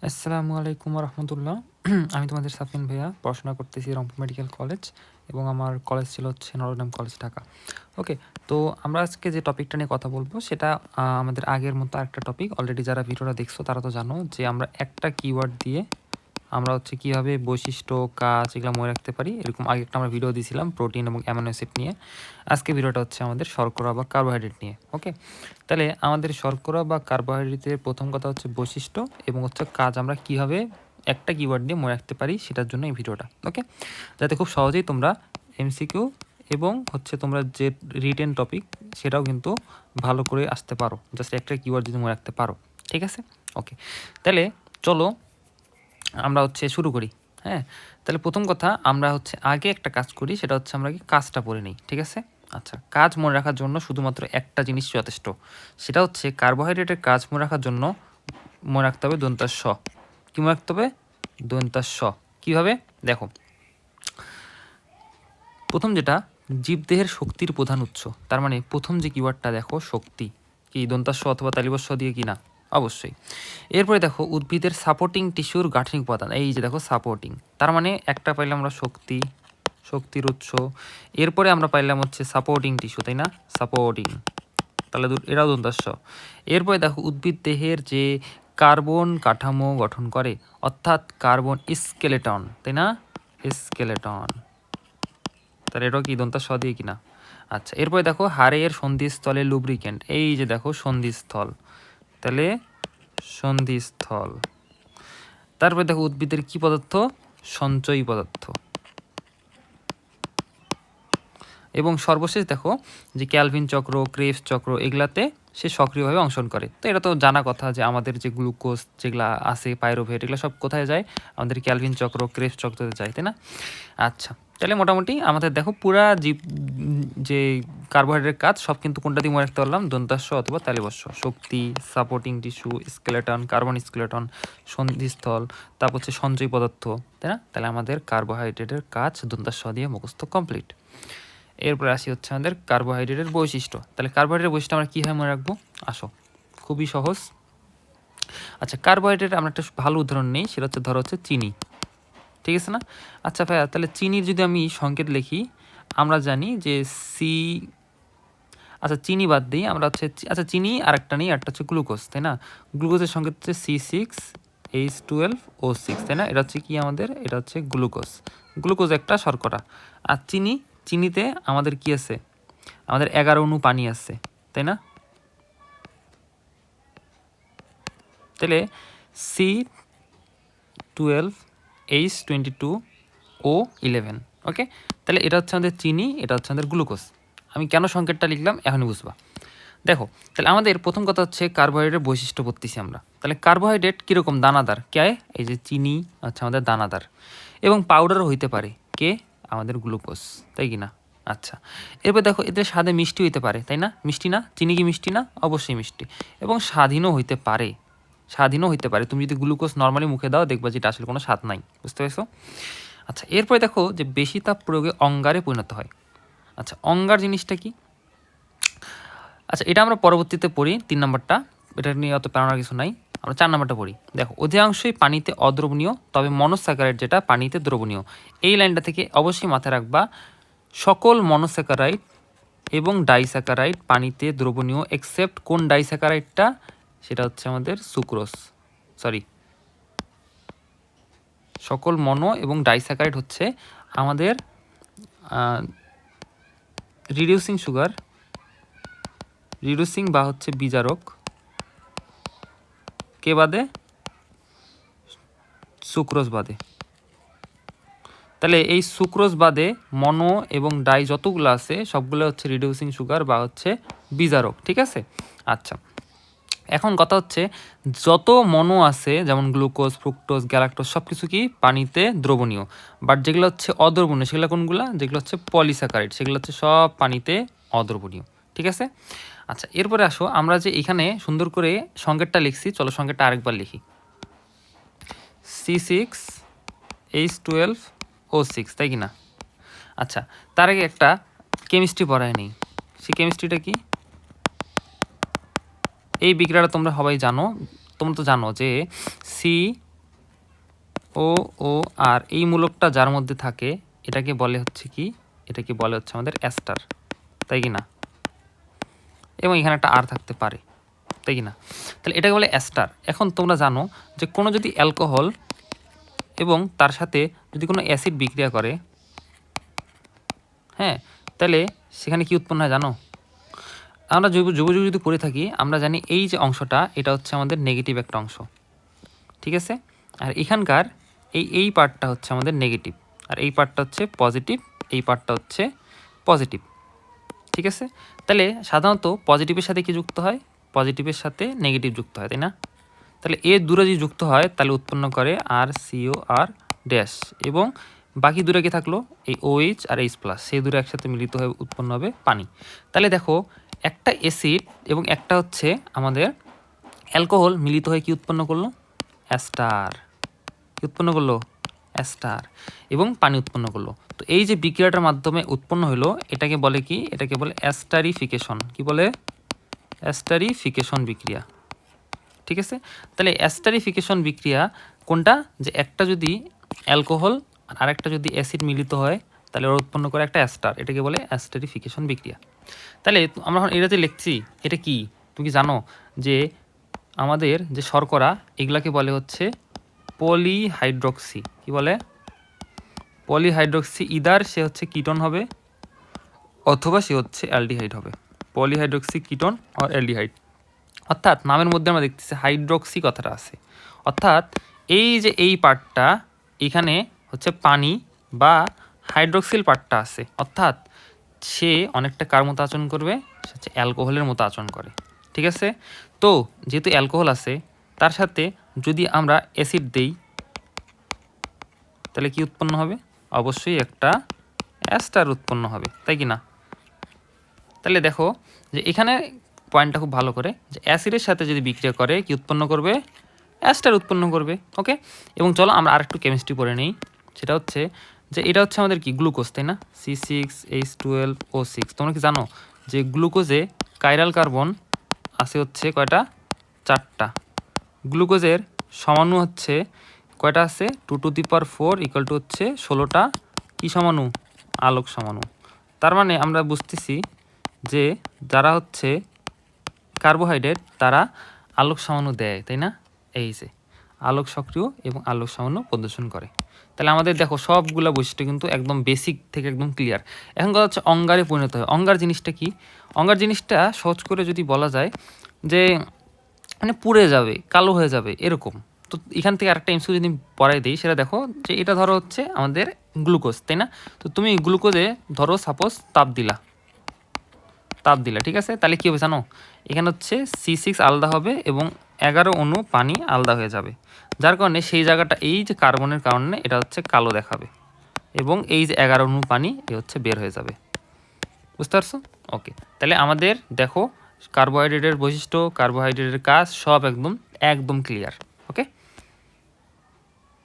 আসসালামু আলাইকুম রহমতুল্লাহ। আমি তোমাদের সাফিন ভাইয়া, পড়াশোনা করতেছি রংপুর মেডিকেল কলেজ এবং আমার কলেজ ছিল হচ্ছে নটরডেম কলেজ ঢাকা। ওকে, তো আমরা আজকে যে টপিকটা নিয়ে কথা বলবো সেটা আমাদের আগের মতো আরেকটা টপিক। অলরেডি যারা ভিডিওটা দেখছো তারা তো জানো যে আমরা একটা কিওয়ার্ড দিয়ে আমরা হচ্ছে কীভাবে বৈশিষ্ট্য, কাজ এগুলো মনে রাখতে পারি। এরকম আগে একটা আমরা ভিডিও দিয়েছিলাম প্রোটিন এবং অ্যামিনো অ্যাসিড নিয়ে। আজকে ভিডিওটা হচ্ছে আমাদের শর্করা বা কার্বোহাইড্রেট নিয়ে। ওকে, তাহলে আমাদের শর্করা বা কার্বোহাইড্রেটের প্রথম কথা হচ্ছে বৈশিষ্ট্য এবং হচ্ছে কাজ আমরা কীভাবে একটা কিওয়ার্ড দিয়ে মনে রাখতে পারি সেটার জন্য এই ভিডিওটা। ওকে, যাতে খুব সহজেই তোমরা এমসিকিউ এবং হচ্ছে তোমরা যে রিটেন টপিক সেটাও কিন্তু ভালো করে আসতে পারো, জাস্ট একটা কিওয়ার্ড যদি মনে রাখতে পারো। ঠিক আছে, ওকে, তাহলে চলো আমরা হচ্ছে শুরু করি। হ্যাঁ, তাহলে প্রথম কথা আমরা হচ্ছে আগে একটা কাজ করি, সেটা হচ্ছে আমরা কি কাজটা পড়ে নিই। ঠিক আছে, আচ্ছা, কাজ মনে রাখার জন্য শুধুমাত্র একটা জিনিস যথেষ্ট, সেটা হচ্ছে কার্বোহাইড্রেটের কাজ মনে রাখার জন্য মনে রাখতে হবে দন্তাস স। কী মনে রাখতে হবে? দন্তাস স। কীভাবে? দেখো, প্রথম যেটা জীবদেহের শক্তির প্রধান উৎস, তার মানে প্রথম যে কিওয়ার্ডটা দেখো শক্তি, কি দন্তাস স অথবা তালিবস্য দিয়ে কি না? অবশ্যই। এরপরে দেখো উদ্ভিদের সাপোর্টিং টিস্যুর গাঠনিক উপাদান, এই যে দেখো সাপোর্টিং, তার মানে একটা পাইলাম আমরা শক্তি, শক্তির উৎস। এরপরে আমরা পাইলাম হচ্ছে সাপোর্টিং টিস্যু, তাই না? সাপোর্টিং, তাহলে এরাও দন্তাস্য। এরপরে দেখো উদ্ভিদ দেহের যে কার্বন কাঠামো গঠন করে, অর্থাৎ কার্বন স্কেলেটন, তাই না? স্কেলেটন, তাহলে এটাও কি দন্তাস্য দিয়ে কিনা? আচ্ছা, এরপরে দেখো হাড়ের সন্ধিস্থলে লুব্রিকেন্ট, এই যে দেখো সন্ধিস্থল, তাহলে সন্ধিস্থল। তারপরে দেখো উদ্ভিদের কি পদার্থ? সঞ্চয়ী পদার্থ। এবং সর্বশেষ দেখো যে ক্যালভিন চক্র, ক্রেবস চক্র, এগুলাতে সে সক্রিয়ভাবে অংশগ্রহণ করে। তো এটা তো জানা কথা যে আমাদের যে গ্লুকোজ যেগুলো আছে, পাইরোভেট, এগুলো সব কোথায় যায়? আমাদের ক্যালভিন চক্র, ক্রেবস চক্রতে যায়, তাই না? আচ্ছা, তাহলে মোটামুটি আমাদের দেখো পুরা জীব যে কার্বোহাইড্রেট কাজ সব কিন্তু কোনটা দিয়ে মনে রাখতে পারলাম? দন্তাস্য অথবা তালিবস্য। শক্তি, supporting tissue, skeleton, carbon skeleton, সন্ধিস্থল, তারপর হচ্ছে সঞ্চয়ী পদার্থ, তাই না? তাহলে আমাদের কার্বোহাইড্রেটের কাজ দন্তাস্য দিয়ে মুখস্থ কমপ্লিট। এরপরে আসি হচ্ছে আমাদের কার্বোহাইড্রেটের বৈশিষ্ট্য। তাহলে কার্বোহাইড্রেটের বৈশিষ্ট্য আমরা কীভাবে মনে রাখবো? আসো, খুবই সহজ। আচ্ছা, কার্বোহাইড্রেট আমরা একটা ভালো উদাহরণ নেই, সেটা হচ্ছে ধরো হচ্ছে চিনি। ঠিক আছে না? আচ্ছা ভাইয়া, তাহলে চিনির যদি আমি সংকেত লিখি, আমরা জানি যে সি, আচ্ছা চিনি বাদ দিই আমরা হচ্ছে, আচ্ছা চিনি আর একটা নেই, একটা হচ্ছে গ্লুকোজ, তাই না? গ্লুকোজের সংকেত হচ্ছে C6H12O6, তাই না? এটা হচ্ছে কি আমাদের? এটা হচ্ছে গ্লুকোজ। গ্লুকোজ একটা শর্করা। আর চিনি, চিনিতে আমাদের কি আছে? আমাদের 11 অণু পানি আছে, তাই না? তাহলে C12H22O11, ওকে। তাহলে এটা হচ্ছে আমাদের চিনি, এটা হচ্ছে আমাদের গ্লুকোজ। আমি কেন সংকেতটা লিখলাম এখনই বুঝবা। দেখো, তাহলে আমাদের প্রথম কথা হচ্ছে কার্বোহাইড্রেটের বৈশিষ্ট্য পড়তেছি আমরা। তাহলে কার্বোহাইড্রেট কীরকম? দানাদার। কে? এই যে চিনি হচ্ছে আমাদের দানাদার, এবং পাউডারও হইতে পারে। কে? আমাদের গ্লুকোজ, তাই কি না? আচ্ছা, এরপর দেখো এদের স্বাদে মিষ্টি হইতে পারে, তাই না? মিষ্টি না? চিনি কি মিষ্টি না? অবশ্যই মিষ্টি। এবং স্বাধীনও হইতে পারে, স্বাধীনও হইতে পারে। তুমি যদি গ্লুকোজ নর্মালি মুখে দাও দেখবা যে এটা আসলে কোনো স্বাদ নাই, বুঝতে পেরেছো? আচ্ছা, এরপরে দেখো যে বেশি তাপ প্রয়োগে অঙ্গারে পরিণত হয়। আচ্ছা, অঙ্গার জিনিসটা কি? আচ্ছা, এটা আমরা পরবর্তীতে পড়ি, 3 নম্বরটা, এটা নিয়ে অত প্যারানোর কিছু নাই। আমরা 4 নম্বরটা পড়ি। দেখো, অধিকাংশই পানিতে অদ্রবণীয়, তবে মনোস্যাকারাইড যেটা পানিতে দ্রবণীয়। এই লাইনটা থেকে অবশ্যই মাথায় রাখবা, সকল মনোস্যাকারাইড এবং ডাইস্যাকারাইড পানিতে দ্রবণীয়, এক্সেপ্ট কোন ডাইস্যাকারাইডটা? সেটা হচ্ছে আমাদের সুক্রোজ, সরি, সকল মনো এবং ডাইস্যাকারাইড হচ্ছে আমাদের রিডিউসিং সুগার, রিডিউসিং বা হচ্ছে বিজারক, কে বাদে? সুক্রোজ বাদে। তাহলে এই সুক্রোজ বাদে মনো এবং ডাই যতগুলো আছে সবগুলো হচ্ছে রিডিউসিং সুগার বা হচ্ছে বিজারক। ঠিক আছে, আচ্ছা, এখন কথা হচ্ছে যত মনো আছে যেমন গ্লুকোজ, ফ্রুক্টোজ, গ্যালাক্টোজ সব কিছু কি পানিতে দ্রবণীয়, বাট যেগুলো হচ্ছে অদ্রবণীয় সেগুলো কোনগুলো? যেগুলো হচ্ছে পলিস্যাকারাইড, সেগুলো হচ্ছে সব পানিতে অদ্রবণীয়। ঠিক আছে, আচ্ছা, এরপরে আসো আমরা যে এখানে সুন্দর করে সংকেতটা লিখছি, চলো সংকেতটা আরেকবার লিখি। C6H12O6, তাই কি না? আচ্ছা, তার আগে একটা কেমিস্ট্রি পড়ায় নেই। সেই কেমিস্ট্রিটা কি? এই বিক্রিয়াটা তোমরা সবাই জানো, তোমরা তো জানো যে ও ও আর এই মূলকটা যার মধ্যে থাকে এটাকে বলে হচ্ছে কি, এটাকে বলে হচ্ছে আমাদের অ্যাস্টার, তাই কি না? এবং এখানে একটা আর থাকতে পারে, তাই কি না? তাহলে এটাকে বলে অ্যাস্টার। এখন তোমরা জানো যে কোনো যদি অ্যালকোহল এবং তার সাথে যদি কোনো অ্যাসিড বিক্রিয়া করে, হ্যাঁ, তাহলে সেখানে কি উৎপন্ন হয় জানো? আমরা যুগ যদি পড়ে থাকি আমরা জানি এই যে অংশটা এটা হচ্ছে আমাদের নেগেটিভ একটা অংশ, ঠিক আছে? আর এখানকার এই পার্টটা হচ্ছে আমাদের নেগেটিভ, আর এই পার্টটা হচ্ছে পজিটিভ, এই পার্টটা হচ্ছে পজিটিভ, ঠিক আছে? তাহলে সাধারণত পজিটিভের সাথে কি যুক্ত হয়? পজিটিভের সাথে নেগেটিভ যুক্ত হয়, তাই না? তাহলে এ দূরে যদি যুক্ত হয় তাহলে উৎপন্ন করে আর সিও আর ড্যাশ, এবং বাকি দূরে কি থাকলো? এই OH আর H প্লাস, সেই দূরে একসাথে মিলিত হয়ে উৎপন্ন হবে পানি। তাহলে দেখো একটা অ্যাসিড এবং একটা হচ্ছে আমাদের অ্যালকোহল মিলিত হয়ে কি উৎপন্ন করলো? অ্যাস্টার। কি উৎপন্ন করলো? অ্যাস্টার, এবং পানি উৎপন্ন করলো। তো এই যে বিক্রিয়াটার মাধ্যমে উৎপন্ন হলো এটাকে বলে কি? এটাকে বলে অ্যাস্টারিফিকেশন। কি বলে? অ্যাস্টারিফিকেশন বিক্রিয়া, ঠিক আছে? তাহলে অ্যাস্টারিফিকেশন বিক্রিয়া কোনটা? যে একটা যদি অ্যালকোহল আর একটা যদি অ্যাসিড মিলিত হয় তাহলে ওরা উৎপন্ন করে একটা অ্যাস্টার, এটাকে বলে অ্যাস্টারিফিকেশন বিক্রিয়া। তাহলে আমরা এখন এটা যে লিখছি এটা কি তুমি কি জানো? যে আমাদের যে শর্করা এগুলাকে বলে হচ্ছে পলিহাইড্রক্সি। কি বলে? পলিহাইড্রক্সি। ইদার সে হচ্ছে কিটোন হবে অথবা সে হচ্ছে অ্যালডিহাইড হবে। পলিহাইড্রক্সি কিটোন আর অ্যালডিহাইড। অর্থাৎ নামের মধ্যে আমরা দেখতেছি হাইড্রক্সি কথাটা আছে, অর্থাৎ এই যে এই পার্টটা এখানে হচ্ছে পানি বা হাইড্রক্সিল পার্টটা আছে, অর্থাৎ সে অনেকটা কার মতো আচরণ করবে? সে হচ্ছে অ্যালকোহলের মতো আচরণ করে, ঠিক আছে? তো যেহেতু অ্যালকোহল আছে তার সাথে যদি আমরা অ্যাসিড দেই তাহলে কি উৎপন্ন হবে? অবশ্যই একটা অ্যাস্টার উৎপন্ন হবে, তাই কি না? তাহলে দেখো যে এখানে পয়েন্টটা খুব ভালো করে, যে অ্যাসিডের সাথে যদি বিক্রিয়া করে কি উৎপন্ন করবে? অ্যাস্টার উৎপন্ন করবে, ওকে? এবং চলো আমরা আরেকটু কেমিস্ট্রি পড়ে নিই। সেটা হচ্ছে যে এটা হচ্ছে আমাদের কি গ্লুকোজ, তাই না? C6H12O6। তোমরা কি জানো যে গ্লুকোজে কাইরাল কার্বন আছে হচ্ছে কয়টা? 4টা। গ্লুকোজের সমাণু হচ্ছে কয়টা আছে? 2⁴ ইকুয়াল টু হচ্ছে 16টা কি সমাণু? আলোক সমাণু। তার মানে আমরা বুঝতেছি যে যারা হচ্ছে কার্বোহাইড্রেট তারা আলোক সমাণু দেয়, তাই না? এই যে আলোক সক্রিয় এবং আলোক সমাণু প্রদর্শন করে। তাহলে আমাদের দেখো সবগুলা বৈশিষ্ট্য কিন্তু একদম বেসিক থেকে একদম ক্লিয়ার। এখন কথা হচ্ছে অঙ্গারে পরিণত হয়। অঙ্গার জিনিসটা কি? অঙ্গার জিনিসটা সহজ করে যদি বলা যায় যে মানে পুড়ে যাবে, কালো হয়ে যাবে এরকম। তো এখান থেকে আরেকটা এমসিকিউ যদি পড়াই দিই, সেটা দেখো যে এটা ধরো হচ্ছে আমাদের গ্লুকোজ, তাই না? তো তুমি গ্লুকোজে ধরো সাপোজ তাপ দিলা, ঠিক আছে? তাহলে কী হবে জানো? এখানে হচ্ছে C6 আলাদা হবে এবং 11 অণু পানি আলাদা হয়ে যাবে, যার কারণে সেই জায়গাটা এই যে কার্বনের কারণে এটা হচ্ছে কালো দেখাবে, এবং এই যে 11 অণু পানি এ হচ্ছে বের হয়ে যাবে। বুঝতে পারছো? ওকে, তাহলে আমাদের দেখো কার্বোহাইড্রেটের বৈশিষ্ট্য, কার্বোহাইড্রেটের কাজ সব একদম ক্লিয়ার। ওকে।